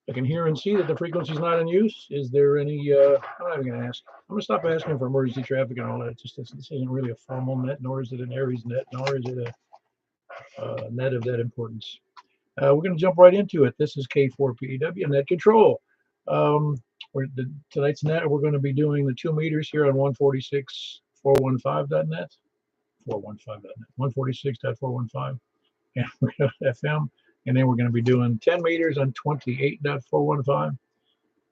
I can hear and see that the frequency is not in use. Is there any, I'm not even going to ask. I'm going to stop asking for emergency traffic and all that. It's just, this isn't really a formal net, nor is it an Aries net, nor is it a net of that importance. We're going to jump right into it. This is K4PEW net control. Tonight's net, we're going to be doing the 2 meters here on 146.415.net, 415.net, 146.415, and we're going to FM. And then we're going to be doing 10 meters on 28.415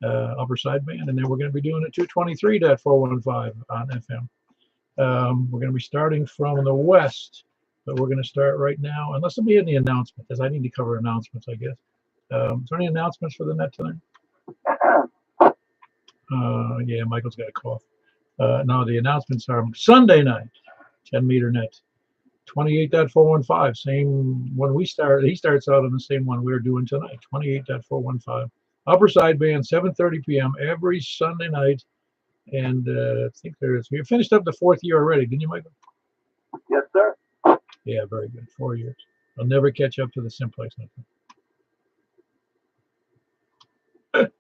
upper sideband, and then we're going to be doing it 223.415 on FM. We're going to be starting from the west, but we're going to start right now, unless there'll be any announcements, because I need to cover announcements, I guess. Is there any announcements for the net tonight? Yeah, Michael's got a cough. No, the announcements are Sunday night, 10 meter net. 28.415, same one we started. He starts out on the same one we're doing tonight, 28.415. Upper sideband, 7:30 p.m. every Sunday night. And I think we finished up the 4th year already, didn't you, Michael? Yes, sir. Yeah, very good. 4 years. I'll never catch up to the Simplex net.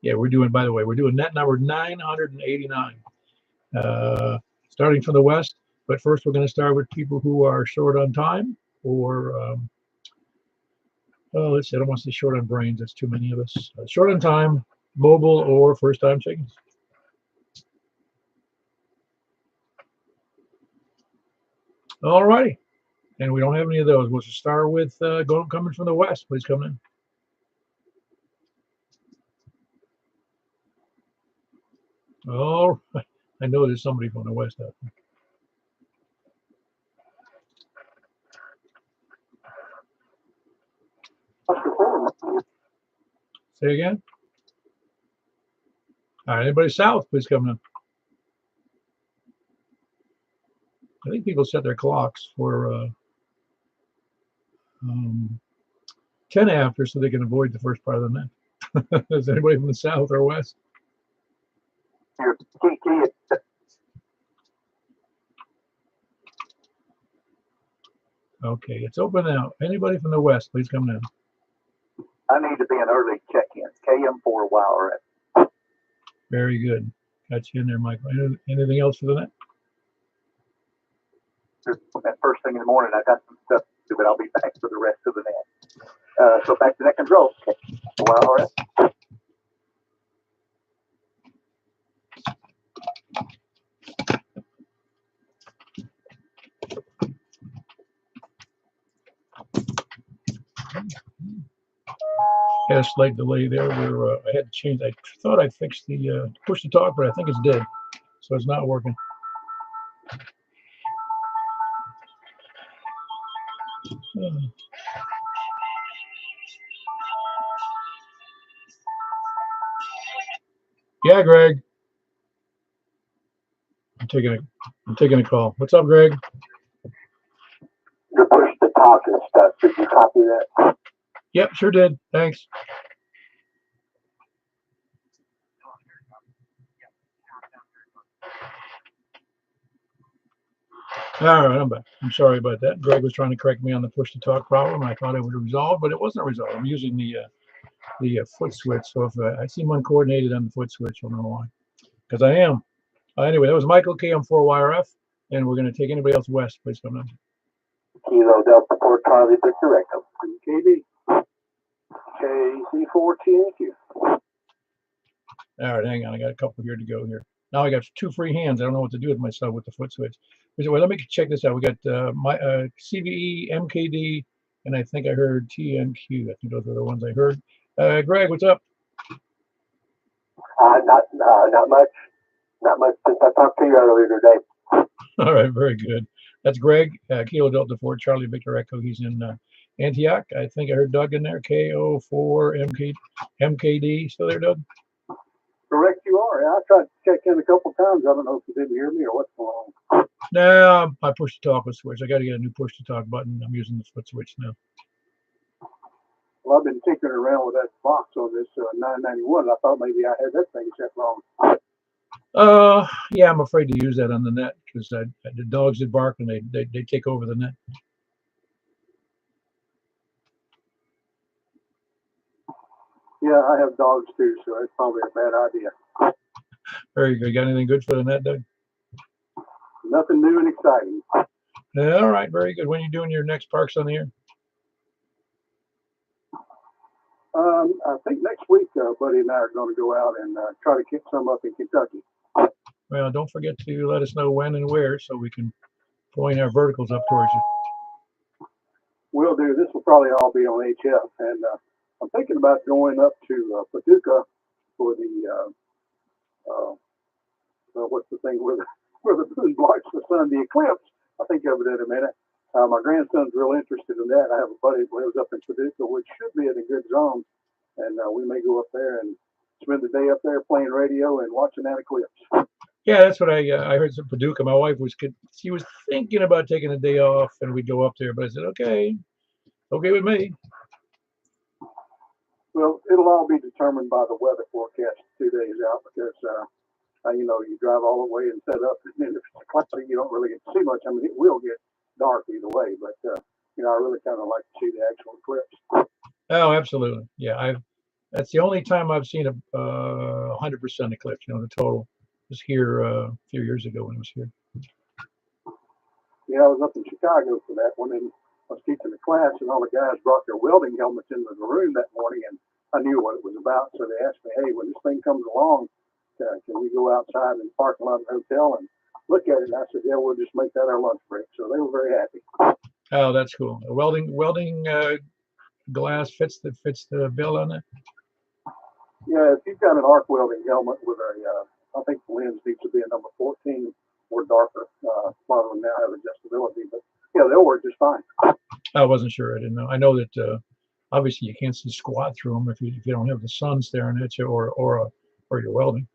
Yeah, we're doing, by the way, we're doing net number 989. Starting from the west. But first, we're going to start with people who are short on time, or let's see, I don't want to say short on brains. That's too many of us. Short on time, mobile, or first-time chickens. All righty, and we don't have any of those. We'll just start with coming from the west. Please come in. Oh, I know there's somebody from the west out there. Say again? All right, anybody south, please come in. I think people set their clocks for 10 after so they can avoid the first part of the net. Is anybody from the south or west? Okay, it's open now. Anybody from the west, please come in. I need to be an early check-in. KM4YRF. Very good. Got you in there, Michael. Anything else for the net? That first thing in the morning, I got some stuff to do, but I'll be back for the rest of the net. So back to net control. YRF. Had a slight delay there where I had to change. I thought I fixed the push to talk, but I think it's dead, so it's not working. Yeah, Greg. I'm taking a call. What's up, Greg? The push to talk and stuff. Did you copy that? Yep, sure did. Thanks. All right, I'm back. I'm sorry about that. Greg was trying to correct me on the push to talk problem. I thought it would resolve, but it wasn't resolved. I'm using the foot switch. So if I seem uncoordinated on the foot switch, you'll know why. Because I am. Anyway, that was Michael KM4YRF, and we're going to take anybody else west. Please come in. Kilo Delta 4 Charlie Victor Echo. KB. KC4TQ. All right, hang on. I got a couple here to go here. Now I got 2 free hands. I don't know what to do with myself with the foot switch. Well, let me check this out. We got my CVE, MKD, and I think I heard TNQ. I think those are the ones I heard. Greg, what's up? Not much. Not much since I talked to you earlier today. All right, very good. That's Greg, Kilo Delta 4 Charlie Victor Echo. He's in Antioch. I think I heard Doug in there. KO4 MKD. Still there, Doug? Correct, you are. I tried to check in a couple times. I don't know if you didn't hear me or what's going on. No, my push to talk was switched. I got to get a new push to talk button. I'm using the foot switch now. Well, I've been tinkering around with that box on this 991. I thought maybe I had that thing set wrong. Yeah, I'm afraid to use that on the net because the dogs that bark and they take over the net. Yeah, I have dogs too, so it's probably a bad idea. Very good. Got anything good for the net, Doug? Nothing new and exciting. Yeah, all right, very good. When are you doing your next Parks on the Air? I think next week, Buddy and I are going to go out and try to kick some up in Kentucky. Well, don't forget to let us know when and where so we can point our verticals up towards you. Will do. This will probably all be on HF, and I'm thinking about going up to Paducah for the what's the thing where the moon blocks the sun, the eclipse. I think of it in a minute. My grandson's real interested in that. I have a buddy who lives up in Paducah, which should be in a good zone, and we may go up there and spend the day up there playing radio and watching that eclipse. Yeah, that's what I heard. Some Paducah. My wife was thinking about taking a day off, and we'd go up there. But I said, okay with me. Well, it'll all be determined by the weather forecast 2 days out, because you drive all the way and set up, and then if it's cloudy, you don't really get to see much. I mean, it will get dark either way, but I really kind of like to see the actual eclipse. Oh, absolutely. Yeah, that's the only time I've seen a 100% eclipse. The total was here a few years ago when it was here. Yeah, I was up in Chicago for that one, and I was teaching a class, and all the guys brought their welding helmets into the room that morning, and I knew what it was about, so they asked me, hey, when this thing comes along, can we go outside in the parking lot of the hotel and look at it? And I said, yeah, we'll just make that our lunch break. So they were very happy. Oh, that's cool. A welding glass fits the bill on it. Yeah, if you've got an arc welding helmet with I think the lens needs to be a number 14 or darker. A lot of them now have adjustability, but yeah, they'll work just fine. I wasn't sure. I didn't know. I know that obviously you can't see squat through them if you don't have the sun staring at you or you're welding.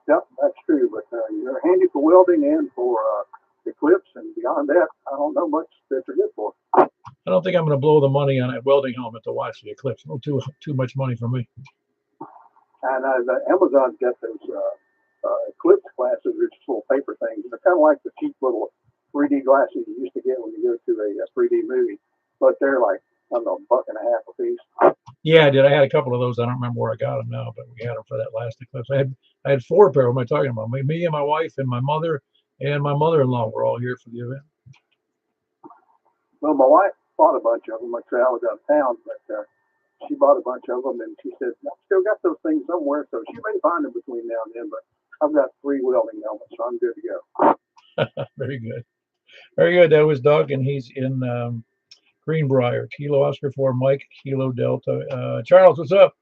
Yep, that's true. But they're handy for welding and for eclipse, and beyond that, I don't know much that they're good for. I don't think I'm going to blow the money on a welding helmet to watch the eclipse. Too much money for me. And Amazon's got those eclipse glasses, which are little paper things. They're kind of like the cheap little 3D glasses you used to get when you go to a 3D movie, but they're like, I don't know, $1.50 a piece. Yeah, I did. I had a couple of those. I don't remember where I got them now, but we had them for that last eclipse. I had 4 pair. What am I talking about? Me and my wife and my mother and my mother-in-law were all here for the event. Well, my wife bought a bunch of them. Like I said, I was out of town, but she bought a bunch of them, and she said, I've still got those things somewhere, so she may find them between now and then, but I've got 3 welding helmets, so I'm good to go. Very good. Very good. That was Doug, and he's in Greenbrier. Kilo Oscar 4 Mike, Kilo Delta. Charles, what's up?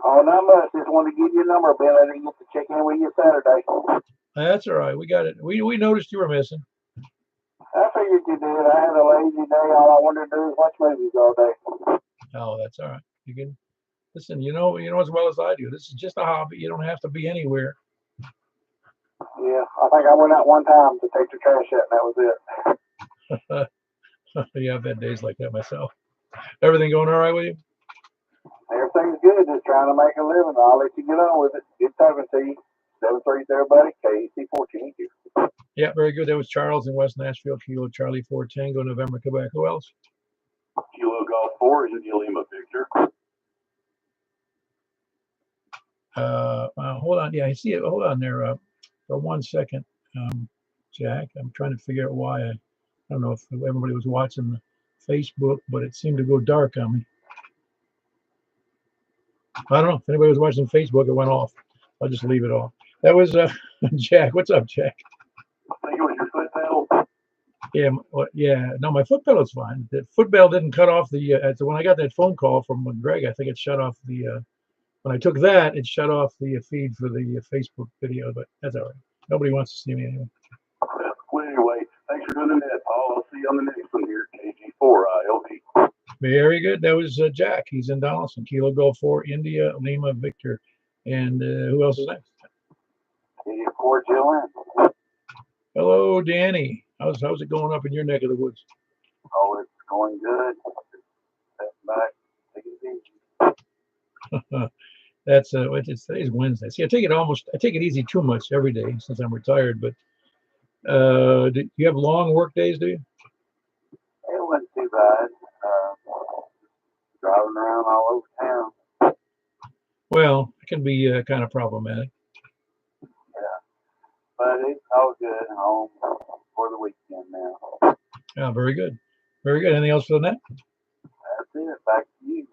Oh, not much. Just wanted to give you a number, Ben. I didn't get to check in with you Saturday. That's all right. We got it. We noticed you were missing. I figured you did. I had a lazy day. All I wanted to do is watch movies all day. Oh, that's all right. You can listen. You know as well as I do. This is just a hobby. You don't have to be anywhere. Yeah, I think I went out one time to take the trash out, and that was it. Yeah, I've had days like that myself. Everything going all right with you? Everything's good. Just trying to make a living. I'll let you get on with it. Good talking to you. 7-3 there, buddy. KC14. Yeah, very good. That was Charles in West Nashville. Kilo Charlie 4 Tango November Quebec. Who else? Kilo Golf 4 India Lima Victor. Hold on. Yeah, I see it. Hold on there for 1 second, Jack. I'm trying to figure out why. I don't know if everybody was watching the Facebook, but it seemed to go dark on me. I don't know if anybody was watching Facebook. It went off. I'll just leave it off. That was Jack. What's up, Jack? I think it was your foot pedal. Yeah. No, my foot pedal's fine. The foot pedal didn't cut off the. So when I got that phone call from Greg, I think it shut off the. When I took that, it shut off the feed for the Facebook video. But that's all right. Nobody wants to see me anyway. Well, anyway, thanks for doing the net, Paul. I'll see you on the next one here, KG4 LV. Very good. That was Jack. He's in Donaldson. Kilo Golf 4 India Lima Victor. And who else is next? KG4 Jillian. Hello, Danny. How's it going up in your neck of the woods? Oh, it's going good. Back. Take it easy. That's today's Wednesday. See, I take it easy too much every day since I'm retired. But do you have long work days? Do you? It wasn't too bad. driving around all over town. Well, it can be kind of problematic. Yeah, but it's all good. Home for the weekend now. Yeah, very good. Very good. Anything else for the net? That's it. Back to you.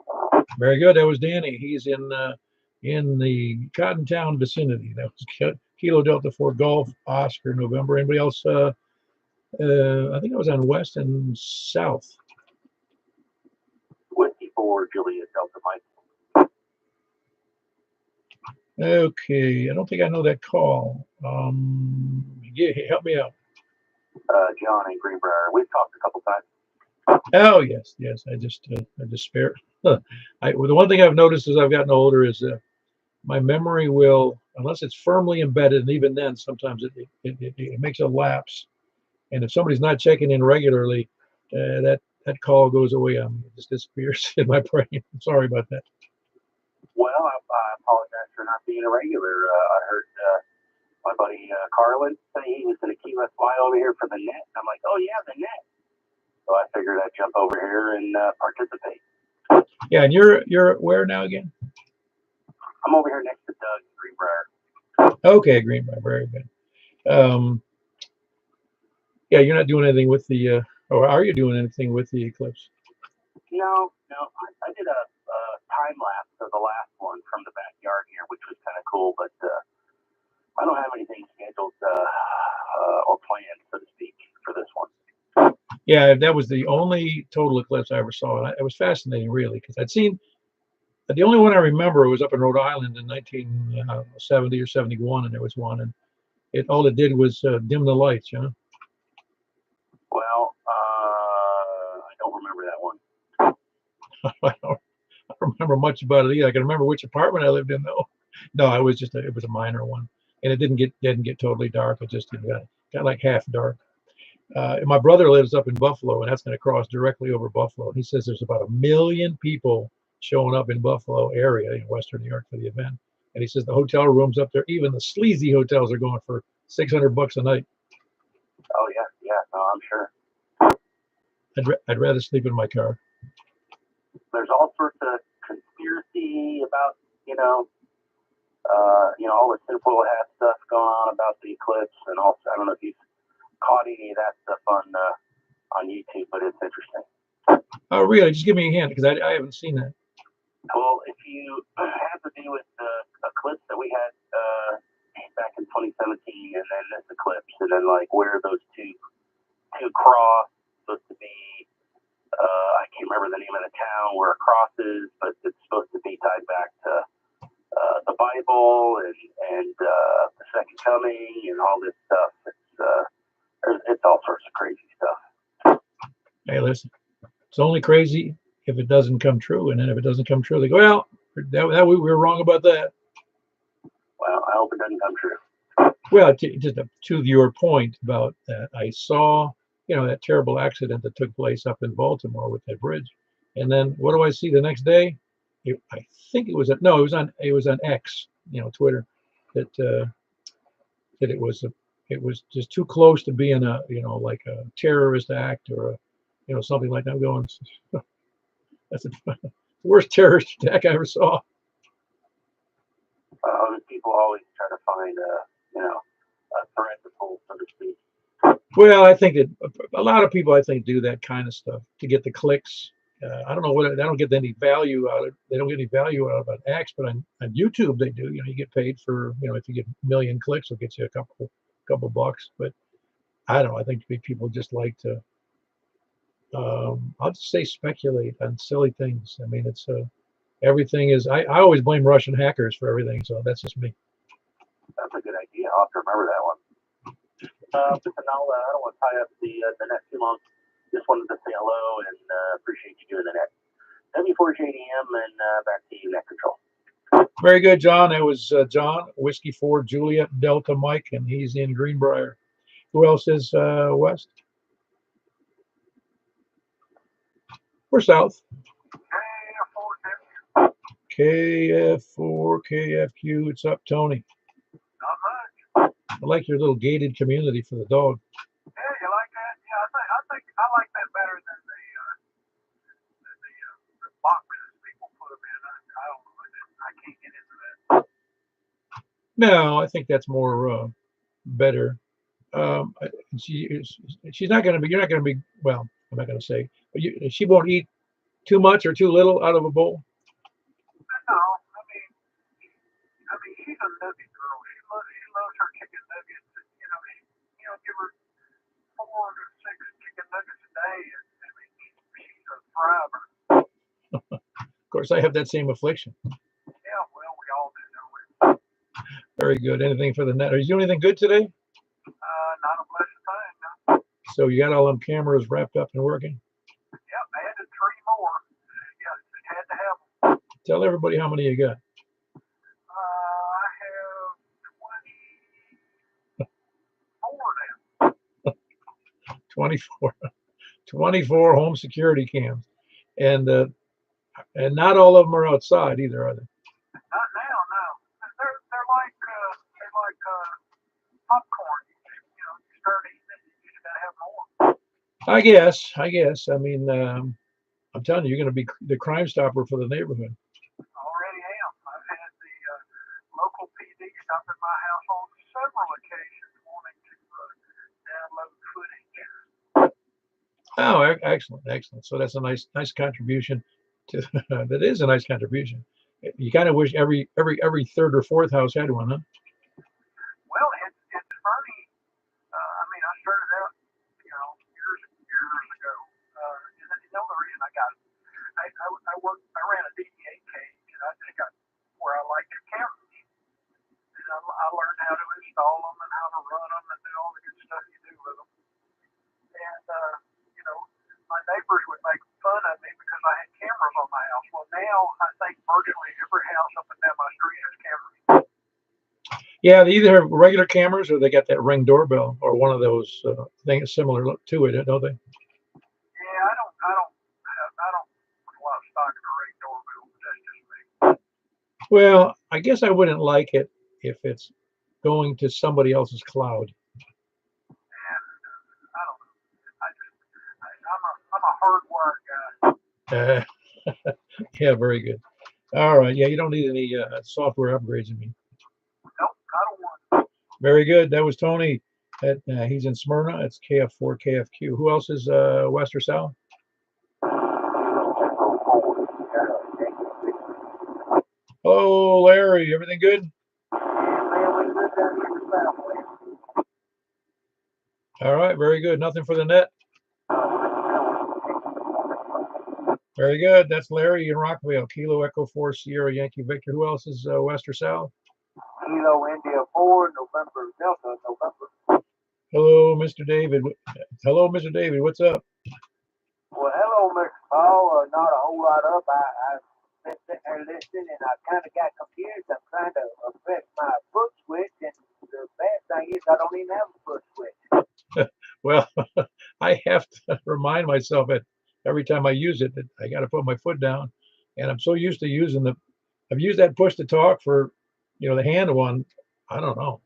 Very good. That was Danny. He's in the Cottontown vicinity. That was Kilo Delta 4 Golf Oscar November. Anybody else? I think I was on west and south. Whiskey 4 Juliet Delta Mike. Okay, I don't think I know that call. Yeah, help me out. John in Greenbrier. We've talked a couple times. Oh yes, yes. I just spare. The one thing I've noticed as I've gotten older is my memory will, unless it's firmly embedded, and even then sometimes it makes a lapse. And if somebody's not checking in regularly, that call goes away on me. It just disappears in my brain. I'm sorry about that. Well, I apologize for not being a regular. I heard my buddy Carlin say he was going to keep us fly over here for the net. I'm like, oh yeah, the net. So I figured I'd jump over here and participate. Yeah, and you're where now again? I'm over here next to Doug in Greenbrier. Okay, Greenbrier, very good. Yeah, you're not doing anything with the, or are you doing anything with the eclipse? No. I did a time lapse of the last one from the backyard here, which was kind of cool, but I don't have anything scheduled or planned, so to speak, for this one. Yeah, that was the only total eclipse I ever saw. And it was fascinating, really, because I'd seen, the only one I remember was up in Rhode Island in 1970 or 71, and there was one, and all it did was dim the lights, you know? Well, I don't remember that one. I don't remember much about it either. I can remember which apartment I lived in, though. No, it was just it was a minor one, and it didn't get totally dark. It just got like half dark. And my brother lives up in Buffalo, and that's going to cross directly over Buffalo. He says there's about 1 million people showing up in Buffalo area in Western New York for the event. And he says the hotel rooms up there, even the sleazy hotels, are going for $600 a night. Oh yeah, no, I'm sure. I'd rather sleep in my car. There's all sorts of conspiracy about, all the tinfoil hat stuff going on about the eclipse, and also I don't know if you've caught any of that stuff on YouTube, but it's interesting. Oh, really? Just give me a hint, because I haven't seen that. Well, if you have to do with the eclipse that we had back in 2017, and then this eclipse, and then like where those two cross supposed to be. I can't remember the name of the town where a cross is, but it's supposed to be tied back to the Bible and the Second Coming and all this stuff. It's all sorts of crazy stuff. Hey, listen, it's only crazy if it doesn't come true, and then if it doesn't come true, they go, well, that we were wrong about that. Well, I hope it doesn't come true. Well, to your point about that, I saw, that terrible accident that took place up in Baltimore with that bridge, and then what do I see the next day? I think it was it was on X, Twitter, that it was just too close to being like a terrorist act or something like that. I'm going, that's the worst terrorist attack I ever saw. People always try to find a thread to pull, so to speak. Well, I think that a lot of people, do that kind of stuff to get the clicks. I don't know what, I don't get any value out of it. They don't get any value out of an X, but on YouTube they do. You get paid for, if you get 1 million clicks, it'll get you a couple bucks. But I don't know. I think people just like to, I'll just say speculate on silly things. I mean, it's everything is. I always blame Russian hackers for everything, so that's just me. That's a good idea. I'll have to remember that one. Listen, I don't want to tie up the net too long. Just wanted to say hello and appreciate you doing the net. W4JDM and back to you, Net Control. Very good, John. That was John, Whiskey 4 Juliet Delta Mike, and he's in Greenbrier. Who else is west? We're south. KF4, KFQ. It's up, Tony. Not much. I like your little gated community for the dog. Yeah, you like that? Yeah, I think I like that better than the box No, I think that's more better. Um, I- she's not going to be. You're not going to be. Well, I'm not going to say. But she won't eat too much or too little out of a bowl. No, I mean, she's a nugget girl. She loves her chicken nuggets. And, give her 4 to 6 chicken nuggets a day, and I mean, she's a thriver. Of course, I have that same affliction. Yeah, well, we all do, don't we? Very good. Anything for the net? Are you doing anything good today? Not a blessed thing. No. So you got all them cameras wrapped up and working. Yep, added 3 more. Yeah, just had to have them. Tell everybody how many you got. I have 24 now. 24, 24 home security cams, and not all of them are outside either, are they? Not now, no. They're like popcorn. You start eating it, you just gotta have more. I guess. I mean, I'm telling you, you're going to be the Crime Stopper for the neighborhood. Already am. I've had the local PD stop at my house on several occasions wanting to download footage. Oh, excellent, excellent. So that's a nice contribution to that is a nice contribution. You kind of wish every third or fourth house had one, huh? Well, it's funny. I mean, I started out, years ago. The only reason I got it, I ran a DVA cage, and I just got where I liked cameras. And I learned how to install them and how to run them and do all the good stuff you do with them. And, my neighbors would make fun of me because I had cameras on my house. Well, now I think virtually every house up and down my street has cameras. Yeah, they either have regular cameras or they got that Ring doorbell or one of those things similar to it, don't they? Yeah, I don't put a lot of stock in a ring doorbell, but that's just me. Well, I guess I wouldn't like it if it's going to somebody else's cloud. And I don't know. I'm a hardwired guy. Yeah, very good. All right. Yeah, you don't need any software upgrades. I mean, Nope, not a one. very good. That was Tony. He's in Smyrna. It's KF4, KFQ. Who else is west or south? Hello, Larry. Everything good? All right. Very good. Nothing for the net. Very good. That's Larry in Rockville. Kilo Echo 4 Sierra Yankee Victor. Who else is west or south? Kilo India 4, November Delta, November. Hello, Mr. David. Hello, Mr. David. What's up? Well, hello, Mr. Paul. Not a whole lot up. I've been sitting there listening, and I kind of got confused. I'm trying to affect my foot switch, and the bad thing is I don't even have a foot switch. Well, I have to remind myself that every time I use it, that I got to put my foot down. And I'm so used to using I've used that push to talk for, the hand one. I don't know.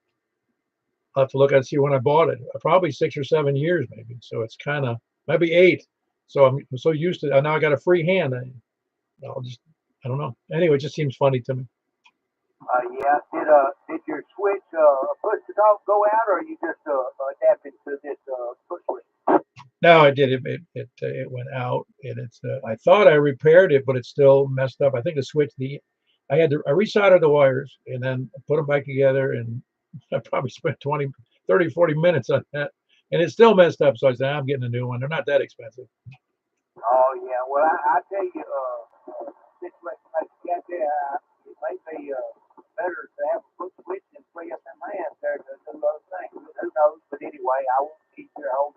I'll have to look and see when I bought it. Probably 6 or 7 years, maybe. So it's kind of maybe 8. So I'm so used to. Now I got a free hand. I don't know. Anyway, it just seems funny to me. Yeah. Did your switch push to talk go out, or you just adapted to this push switch? No, I did. It went out, and it's. I thought I repaired it, but it's still messed up. I think the switch. I resoldered the wires and then put them back together, and I probably spent 20, 30, 40 minutes on that, and it's still messed up. So I said, I'm getting a new one. They're not that expensive. Oh yeah. Well, I tell you, Simplex like you got there, it may be better to have a foot switch and free up them hands there to do those things. Who knows? But anyway, I won't keep your whole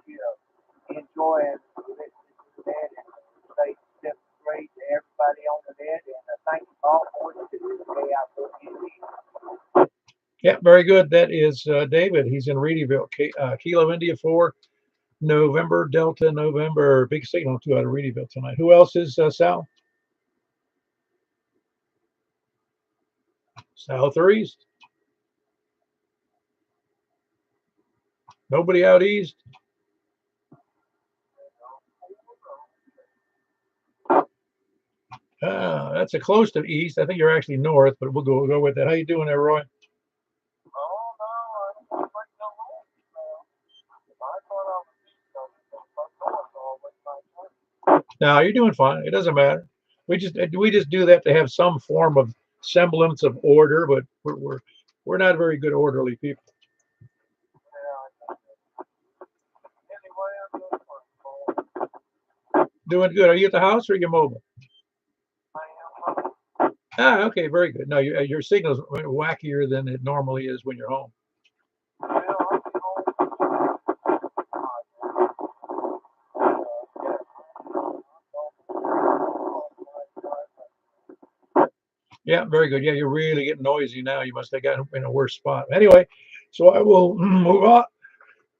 enjoying listening to that and say step great to everybody on the net, and thank you all for it. Yeah, very good. That is David. He's in Reedyville. Kilo India 4, November Delta November. Big signal 2 out of Reedyville tonight. Who else is south? South or east? Nobody out east? That's a close to east. I think you're actually north, but we'll go with that. How you doing there, Roy? No, you're doing fine. It doesn't matter. We just do that to have some form of semblance of order, but we're not very good orderly people. Doing good. Are you at the house or are you mobile? Ah, okay, very good. No, your signal's wackier than it normally is when you're home. Yeah, very good. Yeah, you're really getting noisy now. You must have gotten in a worse spot. Anyway, so I will move on.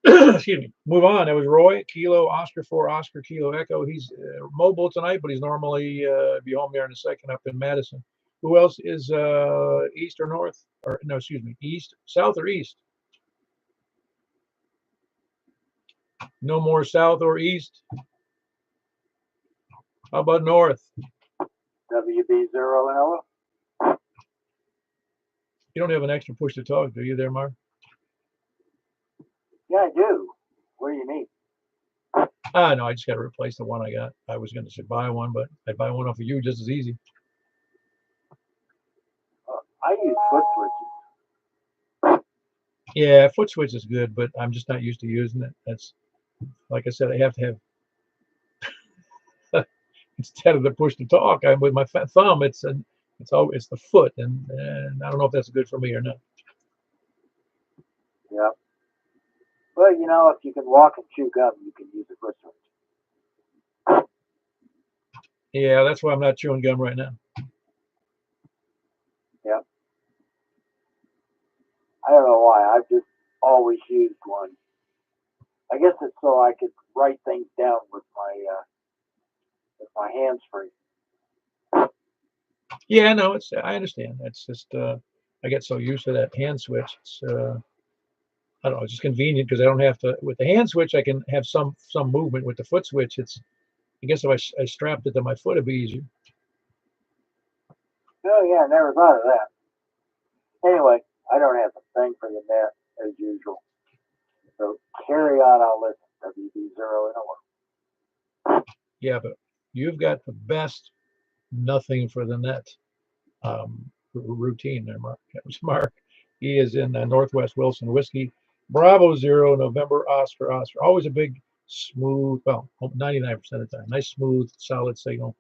Excuse me. Move on. That was Roy, Kilo, Oscar 4, Oscar, Kilo, Echo. He's mobile tonight, but he's normally be home there in a second up in Madison. Who else is east or north? Or no, excuse me, east, south or east? No more south or east. How about north? WB0 Ella. You don't have an extra push to talk, do you there, Mark? Yeah, I do. What do you need? Ah, no, I just got to replace the one I got. I was going to say buy one, but I'd buy one off of you just as easy. I use foot switches. Yeah, foot switch is good, but I'm just not used to using it. That's like I said, I have to have instead of the push to talk. I with my thumb. It's the foot, and I don't know if that's good for me or not. Yeah. Well, you know, if you can walk and chew gum, you can use a foot switch. Yeah, that's why I'm not chewing gum right now. Yep. I don't know why. I've just always used one. I guess it's so I could write things down with my hands free. Yeah, no, I understand. It's just I get so used to that hand switch. It's I don't know, it's just convenient because I don't have to with the hand switch. I can have some movement. With the foot switch, it's I guess if I strapped it to my foot, it'd be easier. Oh yeah, I never thought of that. Anyway, I don't have a thing for the net as usual. So carry on. I'll listen. WB0 Yeah, but you've got the best nothing for the net routine there, Mark. That was Mark. He is in Northwest Wilson Whiskey. Bravo 0, November, Oscar, Oscar. Always a big, smooth, well, 99% of the time. Nice, smooth, solid signal.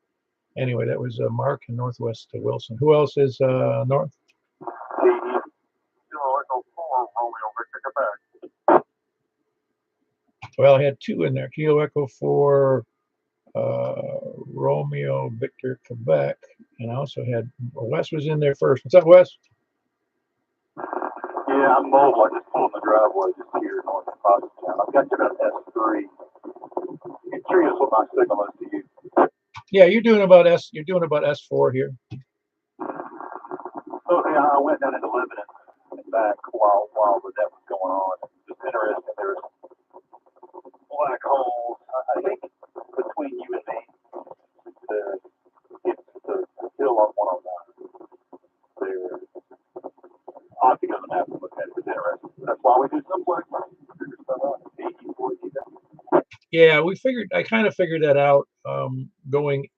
Anyway, that was Mark in Northwest Wilson. Who else is north? Well, I had two in there. Kilo Echo 4, Romeo, Victor, Quebec. And I also had, Wes was in there first. What's up, Wes? Yeah, I'm mobile. I just pulled in the driveway just here north of Pottstown. I've got you about S3. I'm curious what my signal is to you. Yeah, you're doing about S4 here. So yeah, I went down into Lebanon and back while that was going on. Just interesting. There's black holes. I think between you and me, it's the hill on 109. There. I'll have to go to the map and look at it. It's interesting. That's why we do Simplex. Yeah, I kind of figured that out going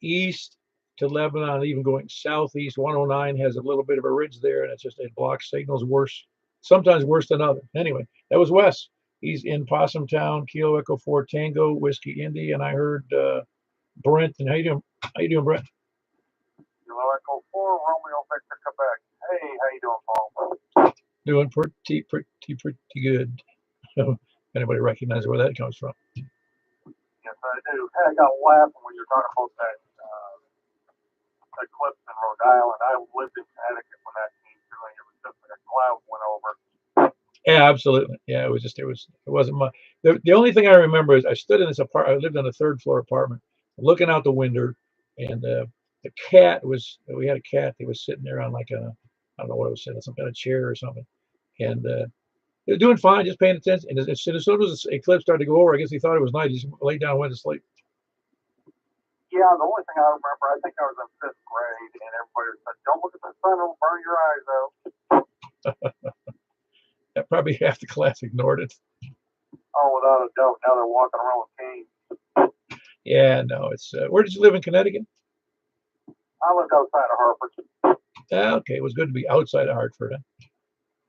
east to Lebanon, even going southeast. 109 has a little bit of a ridge there, and it blocks signals worse, sometimes worse than others. Anyway, that was Wes. He's in Possum Town, Kilo Echo 4 Tango, Whiskey Indy, and I heard Brent. And how you doing? How you doing, Brent? Kilo Echo 4 Romeo Victor Quebec. Hey, how you doing, Paul? Doing pretty good. Anybody recognize where that comes from? Yes, I do. Hey, I got laughing when you're talking about that eclipse in Rhode Island. I lived in Connecticut when that came through, and it was just like a cloud went over. Yeah, absolutely. Yeah, it wasn't much. The only thing I remember is I stood in this apartment. I lived on a third floor apartment, looking out the window, and the cat we had a cat that was sitting there on like I don't know what it was sitting on, some kind of chair or something, and he was doing fine, just paying attention. And as soon as the eclipse started to go over, I guess he thought it was night. He just laid down and went to sleep. Yeah, the only thing I remember, I think I was in 5th grade, and everybody said, "Don't look at the sun; it'll burn your eyes out." That probably half the class ignored it. Oh, without a doubt. Now they're walking around with canes. Yeah, no, it's where did you live in Connecticut? I lived outside of Hartford. Okay, it was good to be outside of Hartford.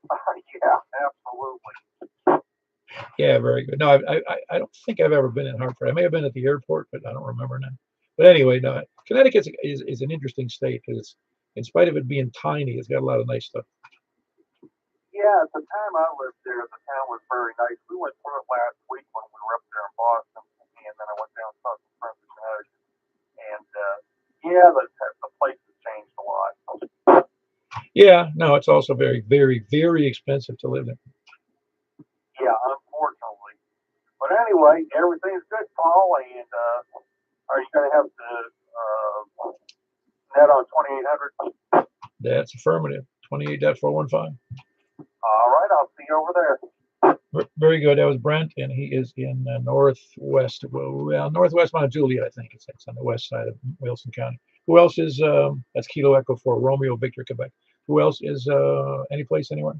Huh? Yeah, absolutely. Yeah, very good. No, I don't think I've ever been in Hartford. I may have been at the airport, but I don't remember now. But anyway, no, Connecticut is an interesting state because it's, in spite of it being tiny, it's got a lot of nice stuff. Yeah, at the time I lived there, the town was very nice. We went through it last week when we were up there in Boston, and then I went down and saw some friends of ours. And yeah, the place has changed a lot. Yeah, no, it's also very, very, very expensive to live in. Yeah, unfortunately. But anyway, everything's good, Paul. And are you going to have the net on 2800? That's affirmative. 28.415. All right, I'll see you over there. Very good. That was Brent, and he is in northwest, well, northwest Mount Juliet, I think. It's on the west side of Wilson County. Who else is, that's Kilo Echo for Romeo Victor, Quebec. Who else is any place, anywhere?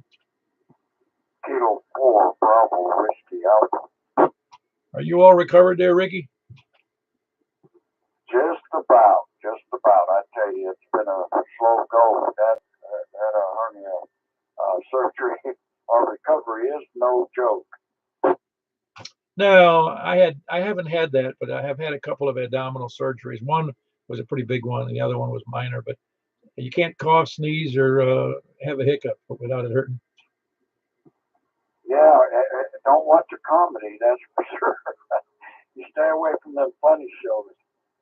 Kilo 4, Bravo, Whiskey Alpha. Are you all recovered there, Ricky? Just about, just about. I tell you, it's been a slow go. That hernia surgery or recovery is no joke. No, I haven't had that, but I have had a couple of abdominal surgeries. One was a pretty big one, and the other one was minor. But you can't cough, sneeze, or have a hiccup without it hurting. Yeah, don't watch a comedy, that's for sure. You stay away from them funny shows.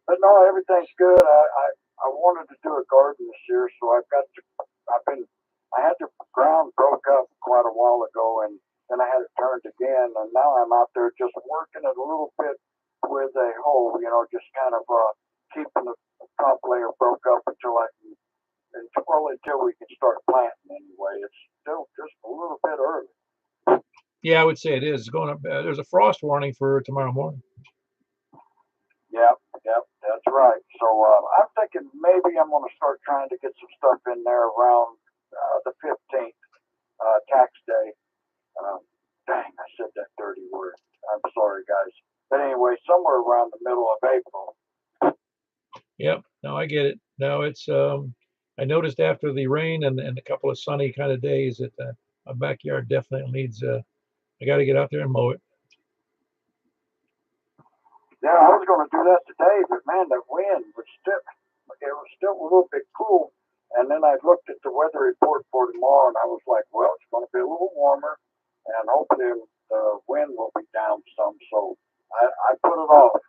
But no, everything's good. I wanted to do a garden this year, so I had the ground broke up quite a while ago, and then I had it turned again, and now I'm out there just working it a little bit with a hoe, just kind of keeping the top layer broke up until we can start planting anyway. It's still just a little bit early. Yeah, I would say it is. It's going up. There's a frost warning for tomorrow morning. Yep, that's right. So I'm thinking maybe I'm going to start trying to get some stuff in there around the 15th, tax day. Dang, I said that dirty word. I'm sorry, guys. But anyway, somewhere around the middle of April. Yep. No, I get it. No, it's I noticed after the rain and a couple of sunny kind of days that my backyard definitely needs. I got to get out there and mow it. Yeah, I was going to do that today, but man, the wind was still a little bit cool. And then I looked at the weather report for tomorrow, and I was like, well, it's going to be a little warmer, and hopefully the wind will be down some. So I put it off.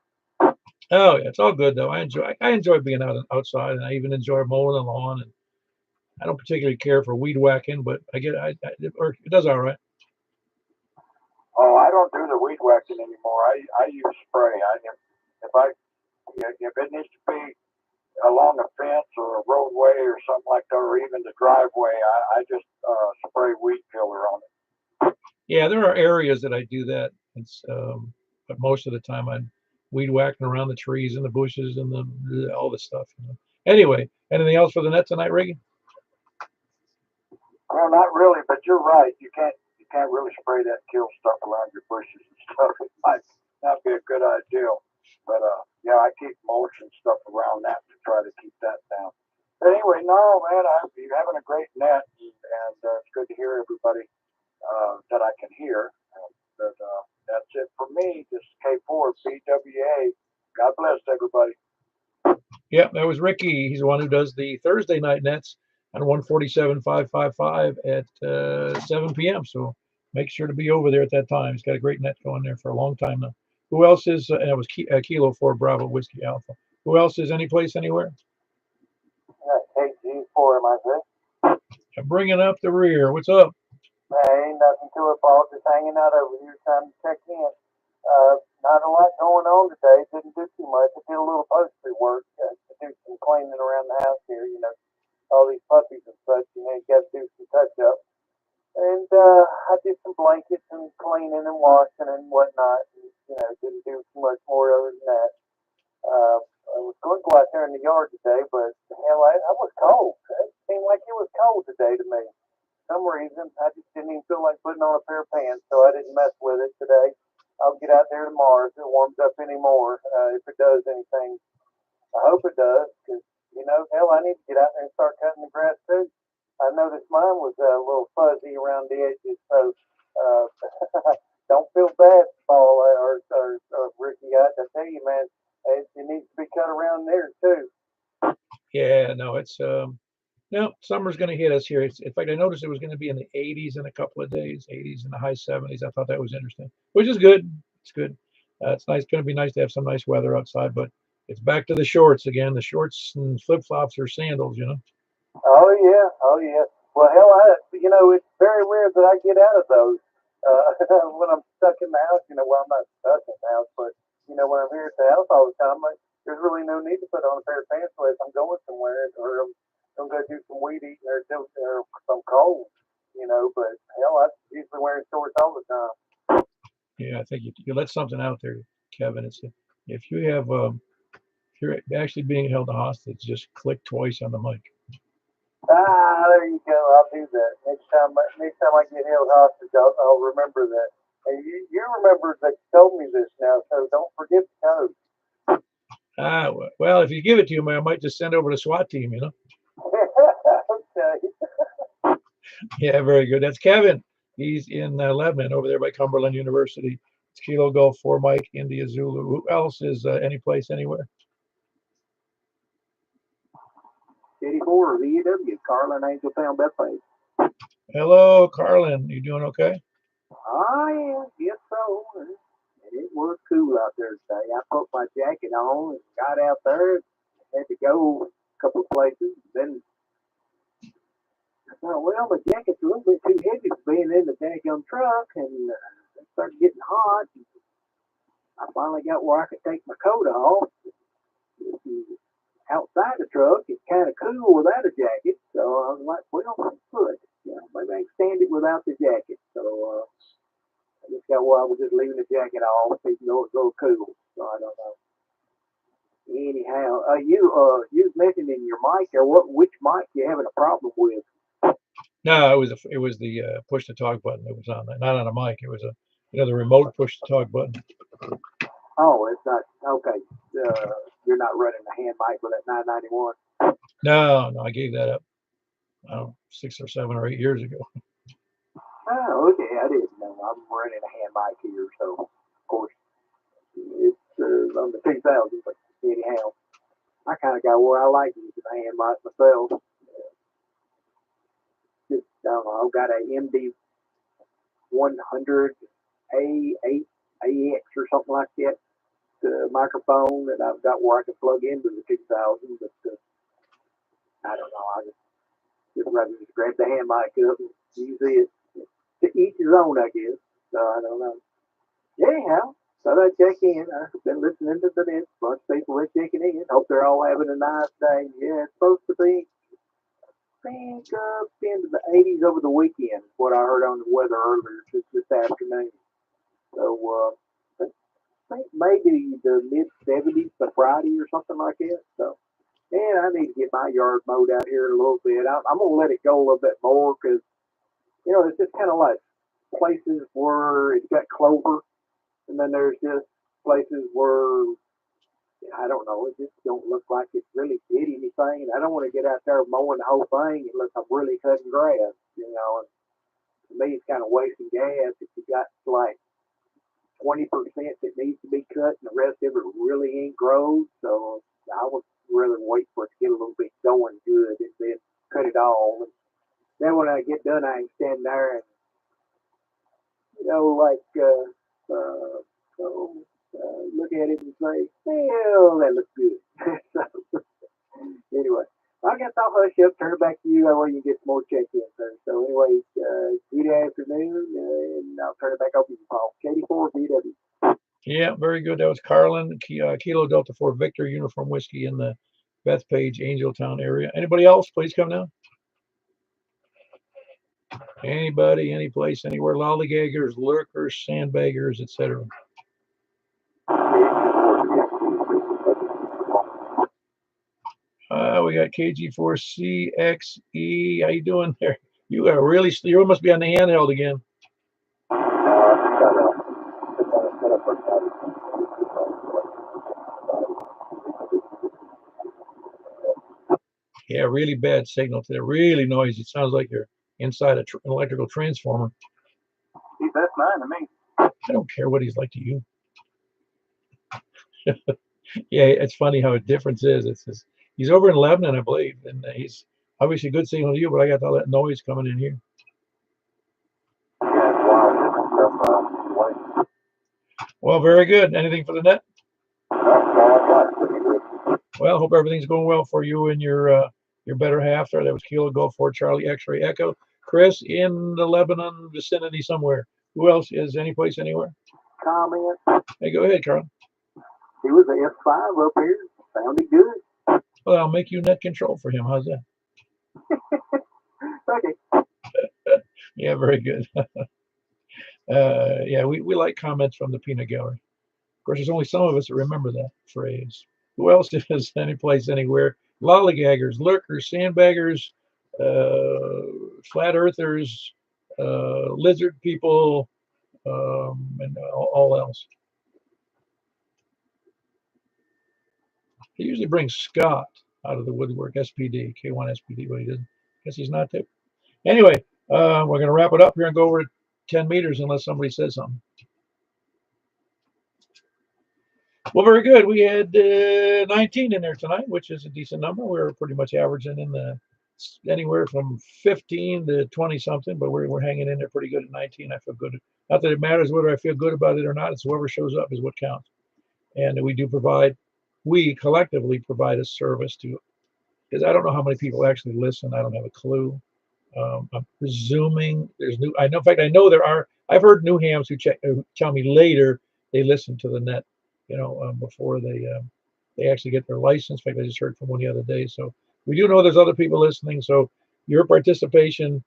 Oh, yeah, it's all good though. I enjoy being outside, and I even enjoy mowing the lawn. And I don't particularly care for weed whacking, but it does all right. Oh, I don't do the weed whacking anymore. I use spray. If it needs to be along a fence or a roadway or something like that, or even the driveway, I just spray weed killer on it. Yeah, there are areas that I do that. But most of the time I'm weed whacking around the trees and the bushes and all the stuff. Anyway, anything else for the net tonight, Reagan? Well, not really, but you're right. You can't really spray that kill stuff around your bushes and stuff. It might not be a good idea. But yeah, I keep mulch and stuff around that to try to keep that down. But anyway, no, man, you're having a great net, and it's good to hear everybody that I can hear. But that's it for me. This is K4 BWA. God bless everybody. Yeah, that was Ricky. He's the one who does the Thursday night nets on 147.555 at 7 p.m. So make sure to be over there at that time. He's got a great net going there for a long time now. Who else is, and it was Kilo 4 Bravo Whiskey Alpha. Who else is any place anywhere? KG4, am I good? I'm bringing up the rear. What's up? Ain't nothing to it, Paul. Just hanging out over here, trying to check in. Not a lot going on today. Didn't do too much. I did a little upholstery work to do some cleaning around the house here. All these puppies and such. You got to do some touch up. And I did some blankets and cleaning and washing and whatnot. And, didn't do too much more other than that. I was going to go out there in the yard today, but hell, I was cold. It seemed like it was cold today to me. For some reason, I just didn't even feel like putting on a pair of pants, so I didn't mess with it today. I'll get out there tomorrow if it warms up anymore. If it does anything, I hope it does, because hell, I need to get out there and start cutting the grass too. I noticed mine was a little fuzzy around the edges, so don't feel bad, Paul or Ricky. I tell you, man, it needs to be cut around there too. Yeah, no, it's no, summer's going to hit us here. In fact, I noticed it was going to be in the 80s in a couple of days, 80s in the high 70s. I thought that was interesting, which is good. It's good. It's nice. Going to be nice to have some nice weather outside, but it's back to the shorts again. The shorts and flip flops or sandals, Oh yeah, oh yeah. Well, hell, it's very rare that I get out of those when I'm stuck in the house. Well, I'm not stuck in the house, but when I'm here at the house all the time, there's really no need to put on a pair of pants unless I'm going somewhere or I'm going to do some weed eating or some cold. But hell, I'm usually wearing shorts all the time. Yeah, I think you let something out there, Kevin. It's if you have if you're actually being held hostage, just click twice on the mic. Ah, there you go. I'll do that next time. Next time I get held hostage, I'll remember that. And you remember that you told me this now, so don't forget the code. Well, if you give it to me, I might just send over the SWAT team. Okay. Yeah, very good. That's Kevin. He's in Lebanon over there by Cumberland University. It's Kilo Golf 4 Mike India Zulu. Who else is any place anywhere? 84 VW, Carlin Angeltown Bethpage. Hello, Carlin. You doing okay? I guess so. And it was cool out there today. I put my jacket on and got out there. Had to go a couple of places. Then I thought, well, the jacket's a little bit too heavy for being in the daggum truck, and it started getting hot. I finally got where I could take my coat off. Outside the truck, it's kind of cool without a jacket. So I was like, well, good. Maybe I can stand it without the jacket. So I just got where I was just leaving the jacket off, even though it's a little cool. So I don't know. Anyhow, you mentioned in your mic, or which mic you having a problem with? No, it was the push to talk button that was on that, not on a mic. It was the remote push to talk button. Oh, it's not okay. You're not running the hand mic with that 991. No, I gave that up 6 or 7 or 8 years ago. Oh, okay. I didn't know. I'm running a hand mic here, so of course it's on the 2000. But anyhow, I kind of got where I like using a hand mic myself. Just I don't know. I've got a MD 100 A8 AX or something like that. Microphone that I've got where I can plug into the 2000, but I don't know. I just rather just grab the hand mic up and use it. To each his own, I guess. So I don't know. Anyhow, so I check in. I've been listening to this. A bunch of people are checking in. Hope they're all having a nice day. Yeah, it's supposed to be, I think, up into the 80s over the weekend. What I heard on the weather earlier just this afternoon. So I think maybe the mid 70s for Friday or something like that. So, and I need to get my yard mowed out here in a little bit. I'm going to let it go a little bit more because, it's just kind of like places where it's got clover, and then there's just places where, I don't know, it just don't look like it really did anything. And I don't want to get out there mowing the whole thing unless I'm really cutting grass, And to me, it's kind of wasting gas if you got like 20% that needs to be cut, and the rest of it really ain't grown. So I would rather wait for it to get a little bit going good and then cut it all. And then when I get done, I can stand there and, look at it and say, well, that looks good. So, anyway, I guess I'll hush up, turn it back to you. That way you get some more check-ins there. So anyway, good afternoon, and I'll turn it back over to you, Paul. KD4 VW. Yeah, very good. That was Carlin, Kilo Delta 4 Victor Uniform Whiskey in the Bethpage, Angeltown area. Anybody else? Please come down. Anybody, any place, anywhere. Lollygaggers, lurkers, sandbaggers, etc. We got KG4CXE. How you doing there? You must be on the handheld again. Yeah, really bad signal today. Really noisy. It sounds like you're inside an electrical transformer. That's fine to me. I don't care what he's like to you. Yeah, it's funny how a difference is. It's just, he's over in Lebanon, I believe, and he's obviously a good signal to you, but I got all that noise coming in here. Yeah, it's wild different stuff. Well, very good. Anything for the net? That's Well, hope everything's going well for you and your better half there. That was Kilo Golf 4 Charlie X-Ray Echo. Chris in the Lebanon vicinity somewhere. Who else is any place anywhere? comment. Hey, go ahead, Carl. He was the F5 up here. Sounded good. Well, I'll make you net control for him. How's that? Okay. Yeah, very good. Yeah, we like comments from the peanut gallery. Of course, there's only some of us that remember that phrase. Who else is any place anywhere? Lollygaggers, lurkers, sandbaggers, flat earthers, lizard people, and all else. He usually brings Scott out of the woodwork, SPD, K1 SPD, but he doesn't. Guess he's not there. Anyway, we're going to wrap it up here and go over 10 meters unless somebody says something. Well, very good. We had 19 in there tonight, which is a decent number. We're pretty much averaging in the anywhere from 15 to 20 something, but we're hanging in there pretty good at 19. I feel good. Not that it matters whether I feel good about it or not. It's whoever shows up is what counts. And we collectively provide a service to, because I don't know how many people actually listen. I don't have a clue. I'm presuming there's new. I know, in fact, I know there are. I've heard new hams who tell me later they listen to the net, before they actually get their license. In fact, I just heard from one the other day. So we do know there's other people listening. So your participation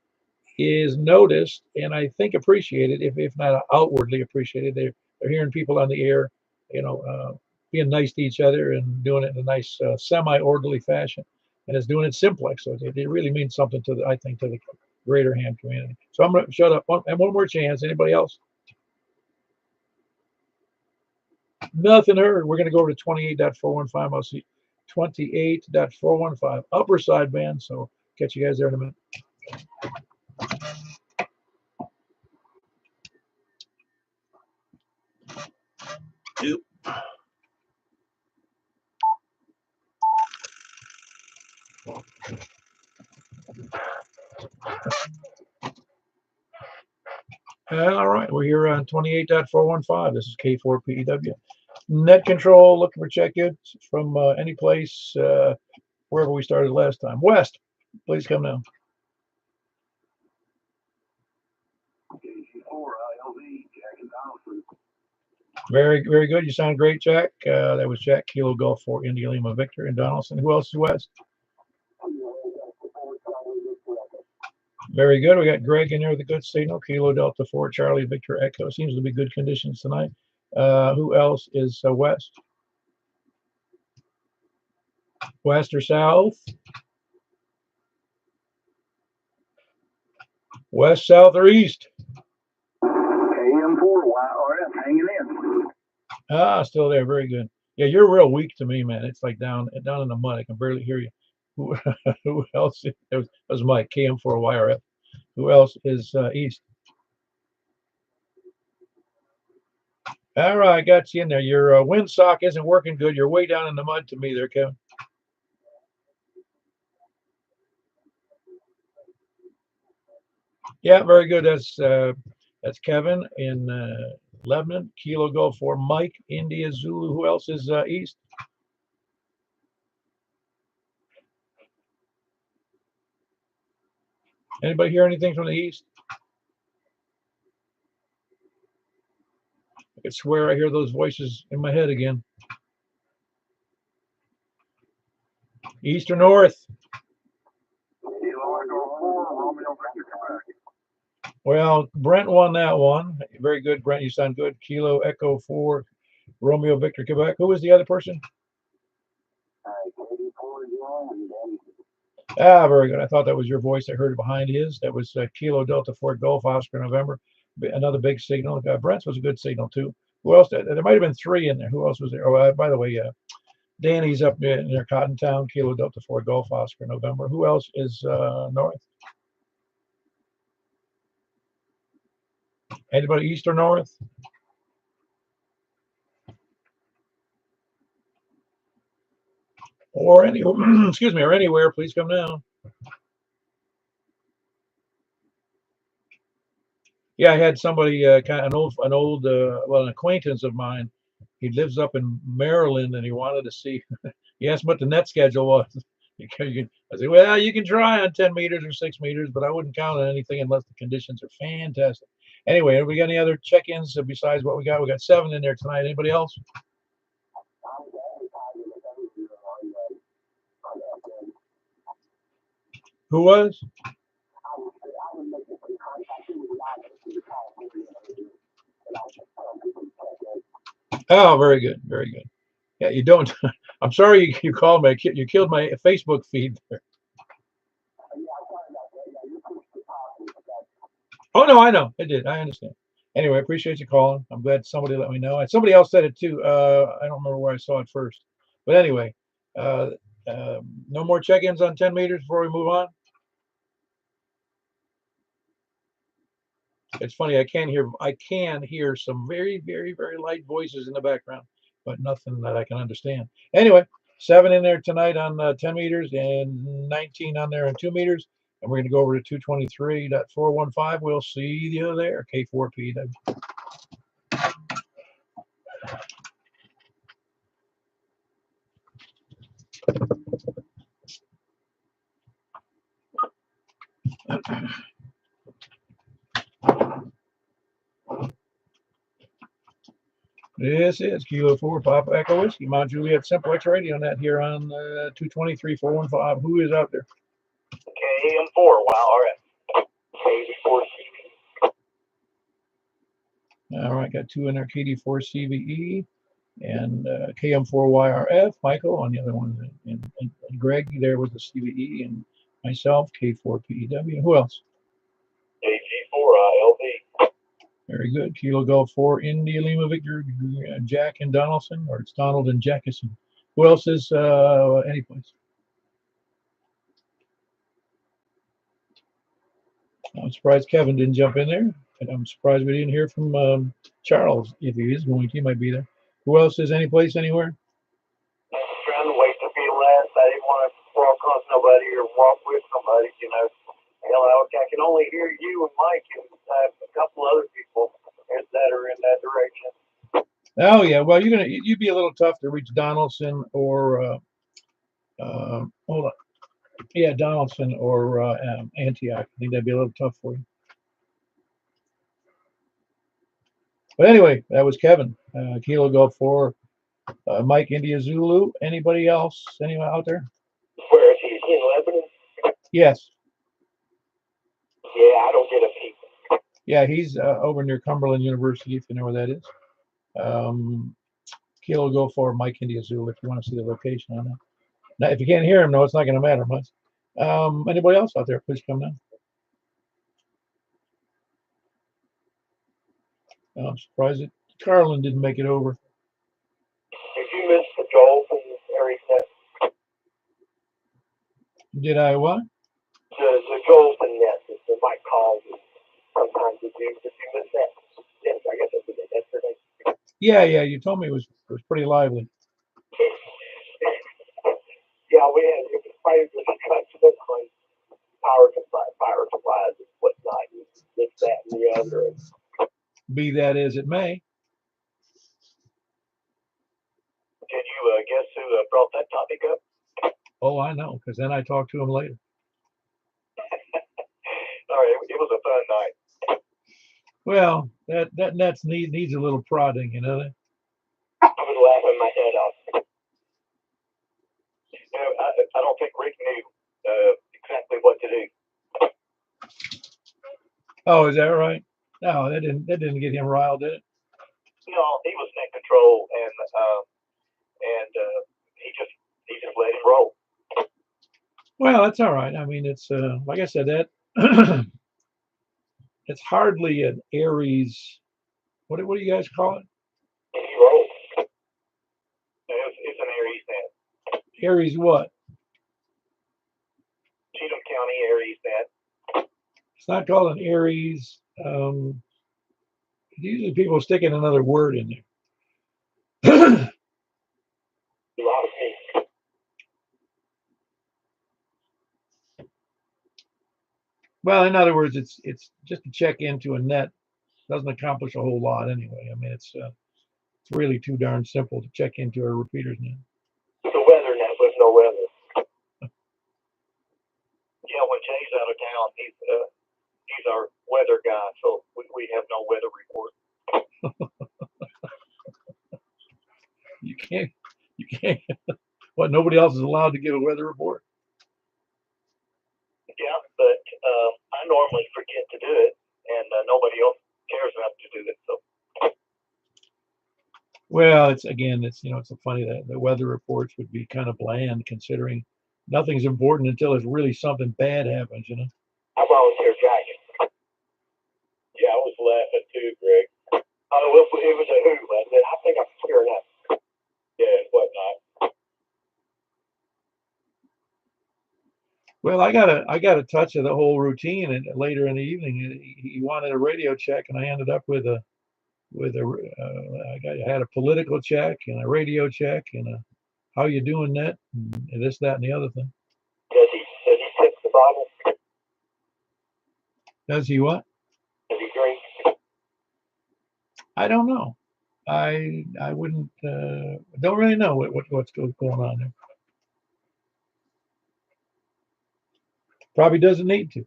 is noticed and I think appreciated, if not outwardly appreciated. They're hearing people on the air, being nice to each other and doing it in a nice semi-orderly fashion. And it's doing it simplex. So it really means something to the greater ham community. So I'm going to shut up. And one more chance. Anybody else? Nothing heard. We're going to go over to 28.415. I'll see 28.415 upper sideband. So catch you guys there in a minute. Yep. All right, we're here on 28.415. This is K4PEW. Net control, looking for check-ins from any place, wherever we started last time. West, please come now. Very, very good. You sound great, Jack. That was Jack, Kilo Golf 4 India Lima Victor and Donaldson. Who else is West? Very good. We got Greg in there with a good signal. Kilo Delta 4 Charlie Victor Echo. Seems to be good conditions tonight. Who else is West? West or south? West, south, or east? AM4 YRF hanging in. Ah, still there. Very good. Yeah, you're real weak to me, man. It's like down in the mud. I can barely hear you. Who else? That was Mike, KM4 YRF. Who else is east? All right, got you in there. Your windsock isn't working good. You're way down in the mud to me there, Kevin. Yeah, very good. That's Kevin in Lebanon. Kilo Golf 4 Mike, India Zulu. Who else is east? Anybody hear anything from the east? I could swear I hear those voices in my head again. East or north? Well, Brent won that one. Very good, Brent. You sound good. Kilo Echo 4 Romeo Victor Quebec. Who was the other person? Ah, very good. I thought that was your voice. I heard it behind his. That was Kilo Delta 4 Golf Oscar November. Another big signal. Brent's was a good signal too. Who else? There might have been three in there. Who else was there? Oh, by the way, Danny's up near Cottontown, Kilo Delta 4 Golf Oscar, November. Who else is north? Anybody east or north? Or any, excuse me, or anywhere, please come down. Yeah, I had somebody, kind of an old, well, an acquaintance of mine. He lives up in Maryland, and he wanted to see. He asked what the net schedule was. I said, well, you can try on 10 meters or 6 meters, but I wouldn't count on anything unless the conditions are fantastic. Anyway, have we got any other check-ins besides what we got? We got 7 in there tonight. Anybody else? Who was? Oh, very good, very good. Yeah, you don't. I'm sorry you called me. You killed my Facebook feed there. Oh no, I know. I did. I understand. Anyway, I appreciate you calling. I'm glad somebody let me know. And somebody else said it too. I don't remember where I saw it first. But anyway, no more check-ins on 10 meters before we move on. It's funny. I can hear some very, very, very light voices in the background, but nothing that I can understand. Anyway, 7 in there tonight on 10 meters and 19 on there on 2 meters. And we're going to go over to 223.415. We'll see you there. K4P. This is Kilo 4 Papa Echo Whiskey, Mount Juliet Simplex Radio Net here on 223.415. Who is out there? KM4, wow, All right, got 2 in there, KD4 CVE and KM4YRF. Michael on the other one, and Greg there with the CVE, and myself, K4PEW. Who else? AG4ILV. Very good. Kilo Golf 4 India Lima Victor, Jack and Donaldson, or it's Donald and Jackison. Who else is any place? I'm surprised Kevin didn't jump in there, and I'm surprised we didn't hear from Charles. If he is going to, he might be there. Who else is any place anywhere? Trying to wait to be last. I didn't want to walk across nobody or walk with somebody, you know. Hell, I can only hear you and Mike and a couple other people that are in that direction. Oh yeah, well you'd be a little tough to reach Donaldson or hold on, yeah, Donaldson or Antioch. I think that'd be a little tough for you. But anyway, that was Kevin. Kilo Golf 4, Mike India Zulu. Anybody else? Anyone out there? Where is he? Is he in Lebanon? Yes. Yeah, I don't get a peep. Yeah, he's over near Cumberland University, if you know where that is. Kilo Golf 4, Mike India Zulu, if you want to see the location on that. Now, if you can't hear him, no, it's not going to matter much. Anybody else out there, please come down. I'm surprised that Carlin didn't make it over. Did you miss the Joel from Harry Net? Did I what? The Joel from Net, the Mike calls. Sometimes did you miss that? Yes, I guess it was yesterday. Yeah, you told me it was pretty lively. Yeah, we had it was probably just cuts on power supplies and whatnot, and this, that, and the other. Be that as it may. Can you guess who brought that topic up? Oh, I know, because then I talked to him later. All right, it was a fun night. Well, that Nets needs a little prodding, you know that? I was laughing my head off. You know, I don't think Rick knew exactly what to do. Oh, is that right? No, that didn't get him riled, did it? No, he was in control, and he just let him roll. Well, that's all right. I mean, it's like I said, that it's hardly an Aries. What do you guys call it? He rolled. It's an Aries net. Aries what? Cheatham County Aries Net. It's not called an Aries. Usually people stick in another word in there. A lot of things. Well, in other words, it's just to check into a net. Doesn't accomplish a whole lot anyway. I mean, it's really too darn simple to check into a repeater's net. It's a weather net with no weather. Yeah, when Jay's out of town, he's our weather guy, so we have no weather report. You can't. What? Nobody else is allowed to give a weather report. Yeah, but I normally forget to do it, and nobody else cares enough to do it. So. Well, it's so funny that the weather reports would be kind of bland, considering nothing's important until it's really something bad happens. I volunteer jacking. Yeah, I was laughing too, Greg. Oh, it was a who, wasn't it? I think I'm scaring up. Yeah, and whatnot. Well, I got a touch of the whole routine, and later in the evening, he wanted a radio check, and I ended up with a I had a political check and a radio check and a how you doing net and this, that, and the other thing. Does he tip the bottle? Does he what? Does he drink? I don't know. I wouldn't don't really know what's going on there. Probably doesn't need to.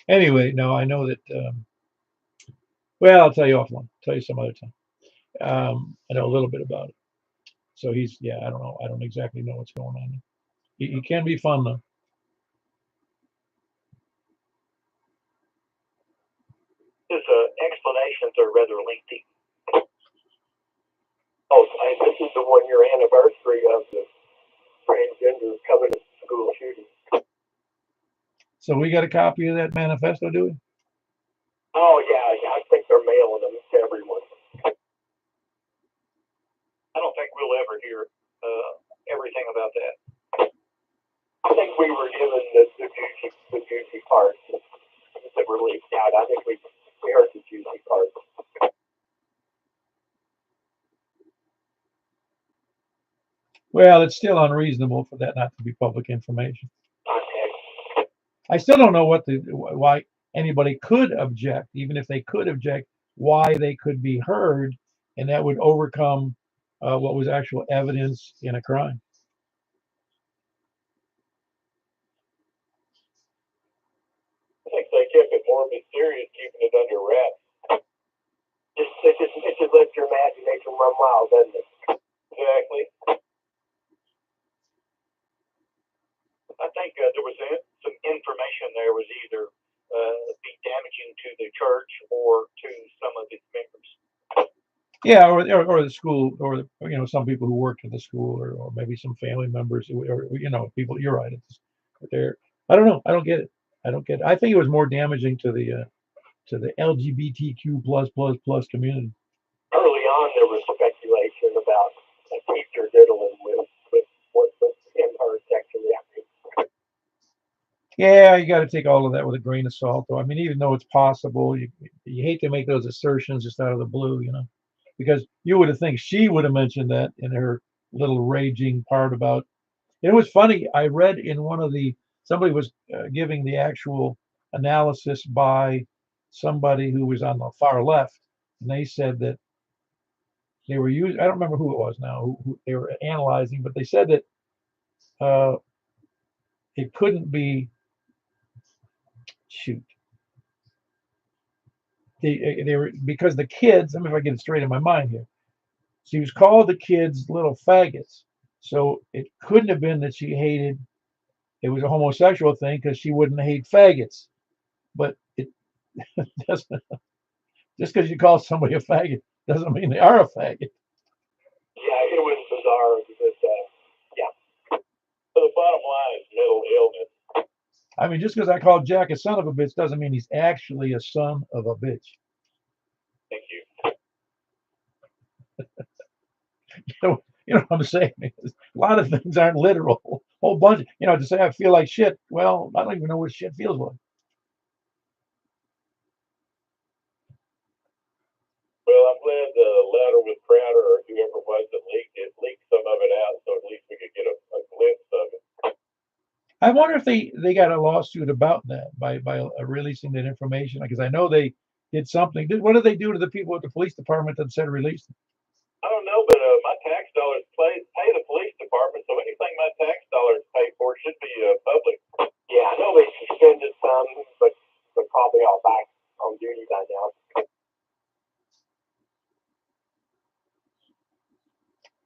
Anyway, no, I know that. Well, I'll tell you offline. Tell you some other time. I know a little bit about it. So I don't know. I don't exactly know what's going on. He can be fun though. His explanations are rather lengthy. Oh, this is the 1-year anniversary of the transgender coming to school shooting. So we got a copy of that manifesto, do we? Oh yeah, I think they're mailing them to everyone. I don't think we'll ever hear everything about that. I think we were given the juicy parts that were leaked out. I think we heard the juicy parts. Well, it's still unreasonable for that not to be public information. Okay. I still don't know why anybody could object, even if they could object, why they could be heard, and that would overcome what was actual evidence in a crime. I think they kept it more mysterious, keeping it under wraps. It just lets your imagination run wild, doesn't it? Exactly. I think there was some information there was either be damaging to the church or to some of its members. Yeah, or the school, or some people who worked at the school, or maybe some family members, or people. You're right. I don't know. I don't get it. I think it was more damaging to the LGBTQ plus community. Early on, there was speculation about a teacher diddling with him or sexually active. Yeah, you got to take all of that with a grain of salt, though. I mean, even though it's possible, you hate to make those assertions just out of the blue, because you would have think she would have mentioned that in her little raging part about. It was funny. I read in somebody was giving the actual analysis by somebody who was on the far left, and they said that they were using. I don't remember who it was now who they were analyzing, but they said that it couldn't be. Shoot. They were, because the kids. Let me if I get it straight in my mind here. She was called the kids little faggots, so it couldn't have been that she hated. It was a homosexual thing because she wouldn't hate faggots, but it doesn't. Just because you call somebody a faggot doesn't mean they are a faggot. Yeah, it was bizarre because yeah. So the bottom line is mental illness. I mean, just because I call Jack a son of a bitch doesn't mean he's actually a son of a bitch. Thank you. You know what I'm saying? A lot of things aren't literal. A whole bunch. To say I feel like shit. Well, I don't even know what shit feels like. Well, I'm glad the letter with Crowder or whoever it was that leaked some of it out, so at least we could get a glimpse of it. I wonder if they got a lawsuit about that by releasing that information, because I know they did something. What did they do to the people at the police department that said release them? I don't know, but my tax dollars pay the police department, so anything my tax dollars pay for should be public. Yeah, I know they suspended some, but they're probably all back on duty by now.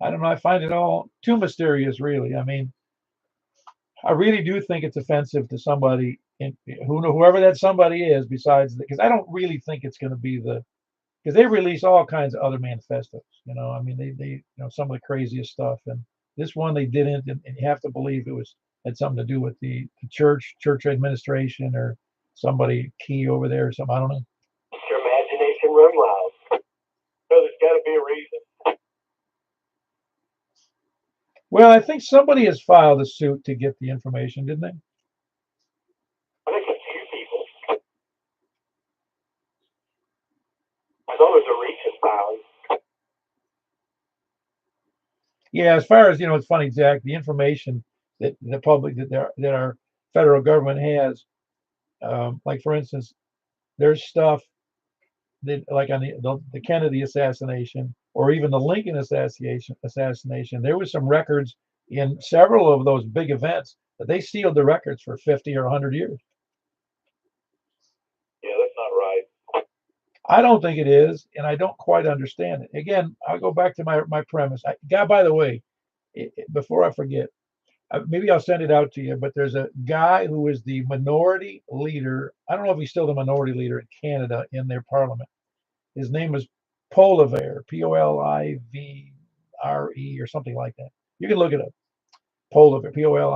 I don't know. I find it all too mysterious, really. I mean, I really do think it's offensive to somebody, whoever that somebody is, besides because I don't really think it's going to be because they release all kinds of other manifestos. I mean, they some of the craziest stuff, and this one they didn't, and you have to believe it had something to do with the church administration or somebody key over there or something. I don't know. Your imagination run wild. So there's got to be a reason. Well, I think somebody has filed a suit to get the information, didn't they? I think a few people. I know there's a recent filing. Yeah, as far as it's funny, Jack. The information that the public that our federal government has, like for instance, there's stuff that like on the Kennedy assassination or even the Lincoln assassination. There was some records in several of those big events that they sealed the records for 50 or 100 years. Yeah, that's not right. I don't think it is, and I don't quite understand it. Again, I'll go back to my premise. By the way, before I forget, maybe I'll send it out to you, but there's a guy who is the minority leader. I don't know if he's still the minority leader in Canada in their parliament. His name is Polivre, Polivre, or something like that. You can look it up. Polivre, Polivre,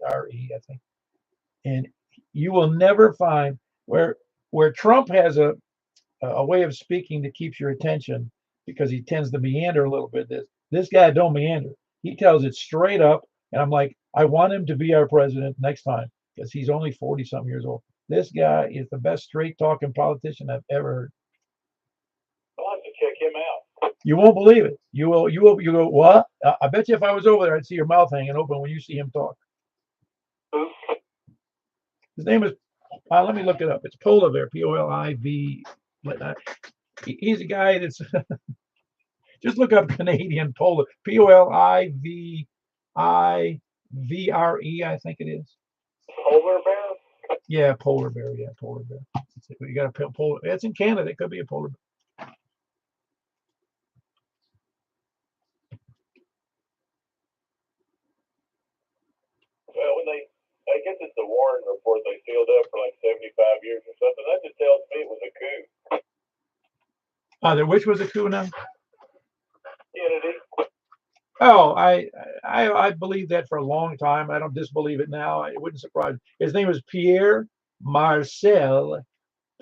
I think. And you will never find where Trump has a way of speaking that keeps your attention because he tends to meander a little bit. This guy don't meander. He tells it straight up, and I'm like, I want him to be our president next time because he's only 40-something years old. This guy is the best straight talking politician I've ever heard. I'll have to check him out. You won't believe it. You go, what? I bet you if I was over there, I'd see your mouth hanging open when you see him talk. His name is, let me look it up. It's Polivre, Poliv. He's a guy that's, just look up Canadian Polar, Polivre, I think it is. Polar bear? Yeah, polar bear. Yeah, polar bear. You got a polar. It's in Canada. It could be a polar bear. Well, I guess it's the Warren report they sealed up for like 75 years or something. That just tells me it was a coup. Which was a coup now? Kennedy. Oh, I believed that for a long time. I don't disbelieve it now. It wouldn't surprise me. His name is Pierre Marcel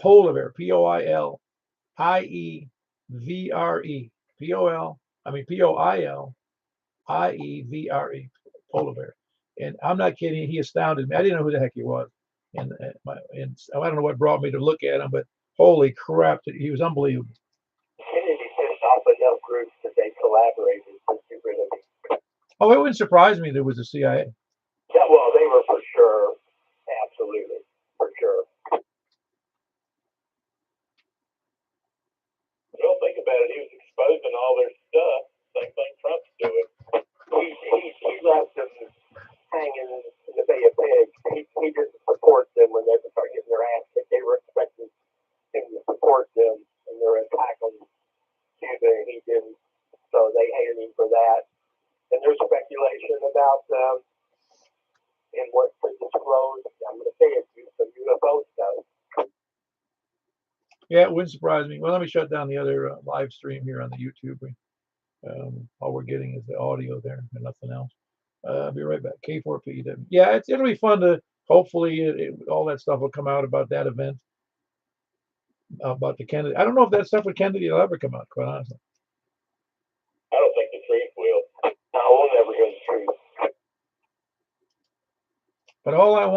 Polivre, Poilivre, Poilivre, Polivre. And I'm not kidding. He astounded me. I didn't know who the heck he was, and I don't know what brought me to look at him, but holy crap, he was unbelievable. Kennedy pissed off enough groups that they collaborated to get rid of him. Oh, it wouldn't surprise me there was a CIA. Yeah, well, they were for sure. Absolutely. For sure. Well, think about it. He was exposing all their stuff. Same thing Trump's doing. He left them hanging in the Bay of Pigs. He didn't support them when they started getting their ass kicked. They were expecting him to support them in their attack on Cuba, and he didn't. So they hated him for that. And there's speculation about and what was disclosed. I'm going to say it's some UFO stuff. Yeah, it wouldn't surprise me. Well, let me shut down the other live stream here on the YouTube. All we're getting is the audio there and nothing else. I'll be right back. K4P. Yeah, it'll be fun to hopefully all that stuff will come out about that event, about the Kennedy. I don't know if that stuff with Kennedy will ever come out, quite honestly. I don't think the truth will. No, we'll never get the truth. But all I want